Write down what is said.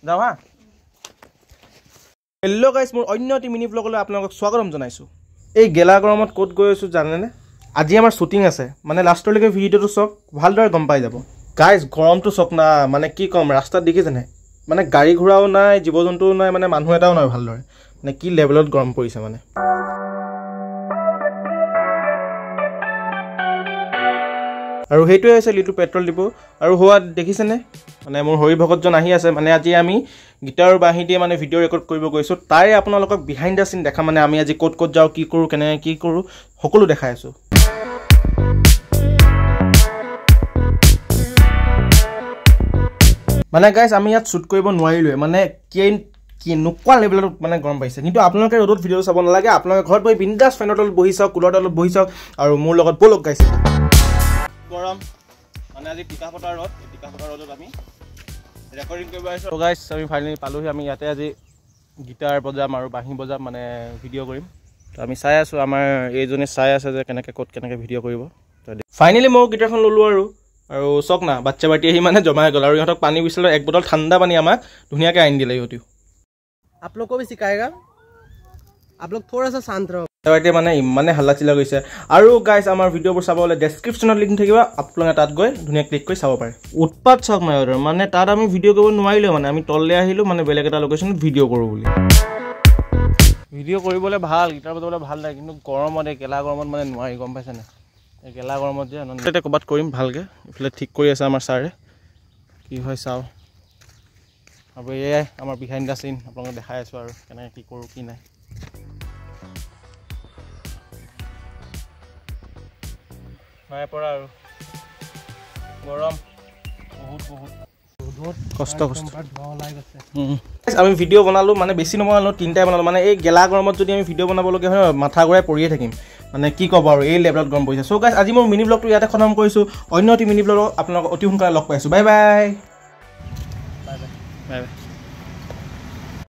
যাওঁ হা হেল্ল' গাইছ মোৰ অন্য এটি মিনি ব্লগলৈ আপোনালোকক স্বাগতম জনাইছোঁ এই গেলা গৰমত ক'ত গৈ আছোঁ জানেনে আজি আমাৰ শ্বুটিং আছে মানে লাষ্টলৈকে ভিডিঅ'টো চাওক ভালদৰে গম পাই যাব গাইছ গৰমটো চাওক না মানে কি ক'ম ৰাস্তাত দেখিছেনে মানে গাড়ী ঘোঁৰাও নাই জীৱ জন্তুও নাই মানে মানুহ এটাও নাই ভালদৰে মানে কি লেভেলত গৰম পৰিছে মানে আৰু সেইটোৱে হৈছে লিটু পেট্ৰল ডিপো আৰু হোৱা দেখিছেনে মানে মোৰ হৰি ভগতজন আহি আছে মানে আজি আমি গিটাৰ বাঁহী দিয়ে মানে ভিডিঅ' ৰেকৰ্ড কৰিব গৈছোঁ তাৰে আপোনালোকক বিহাইণ্ড দ্য চিন দেখা মানে আমি আজি ক'ত ক'ত যাওঁ কি কৰোঁ কেনেকৈ কি কৰোঁ সকলো দেখাই আছোঁ মানে গাইছ আমি ইয়াত শ্বুট কৰিব নোৱাৰিলোৱে মানে কি নোকোৱা লেভেলত মানে গৰম পাইছে কিন্তু আপোনালোকে ৰ'দত ভিডিঅ' চাব নালাগে আপোনালোকে ঘৰত বহি বিন্দাছ ফেনৰ তলত বহি চাওক কুলাৰ তলত বহি চাওক আৰু মোৰ লগত ব'লক গাইছে গৰম মানে আজি টিকাফটাৰ ৰ'দত আমি ৰেকৰ্ডিং কৰিব আহিছোঁ গাইছ আমি ফাইনেলি পালোহি আমি ইয়াতে আজি গিটাৰ বজাম আৰু বাঁহী বজাম মানে ভিডিঅ' কৰিম তো আমি চাই আছোঁ আমাৰ এইজনে চাই আছে যে কেনেকৈ ক'ত কেনেকৈ ভিডিঅ' কৰিব ফাইনেলি মই গিটাৰখন ল'লোঁ আৰু চাওক না বাচ্চা বাটি আহি মানে জমা হৈ গ'ল আৰু ইহঁতক পানী বিচাৰিলে এক বটল ঠাণ্ডা পানী আমাক ধুনীয়াকৈ আনি দিলে ইহঁতিও आप लोग को भी सिखाएगा आप लोग थोड़ा सा शांत रहो এতিয়া মানে ইমানে হাল্লা চিল্লা গৈছে আৰু গাইছ আমাৰ ভিডিঅ'বোৰ চাব হ'লে ডেছক্ৰিপশ্যনত লিংক থাকিব আপোনালোকে তাত গৈ ধুনীয়া ক্লিক কৰি চাব পাৰে উৎপাত চাওক মানে তাত আমি ভিডিঅ' কৰিব নোৱাৰিলোঁ মানে আমি তললৈ আহিলোঁ মানে বেলেগ এটা লোকেশ্যনত ভিডিঅ' কৰোঁ বুলি ভিডিঅ' কৰিবলৈ ভাল গিটাৰ বজাবলৈ ভাল লাগে কিন্তু গৰমত এই গেলা গৰমত মানে নোৱাৰি গম পাইছেনে এই গেলা গৰমত যে এতিয়া ক'ৰবাত কৰিম ভালকৈ এইফালে ঠিক কৰি আছে আমাৰ ছাৰে কি হয় চাওঁ আৰু এয়াই আমাৰ বিহাইণ্ড দ্য চিন আপোনালোকক দেখাই আছোঁ আৰু কেনেকৈ কি কৰোঁ কি নাই নাই পৰা আৰু গৰম বহুত কষ্ট আমি ভিডিঅ' বনালোঁ মানে বেছি নবনালোঁ তিনিটাই বনালোঁ মানে এই গেলা গৰমত যদি আমি ভিডিঅ' বনাবলগীয়া হয় মাথা ঘূৰাই পৰিয়ে থাকিম মানে কি ক'ব আৰু এই লেভেলত গৰম পৰিছে চ' গাইছ আজি মোৰ মিনি ব্লগটো ইয়াতে খতম কৰিছোঁ অন্য এটি মিনি ব্লগত আপোনালোকক অতি সোনকালে লগ পাইছোঁ বাই বাই বাই বাই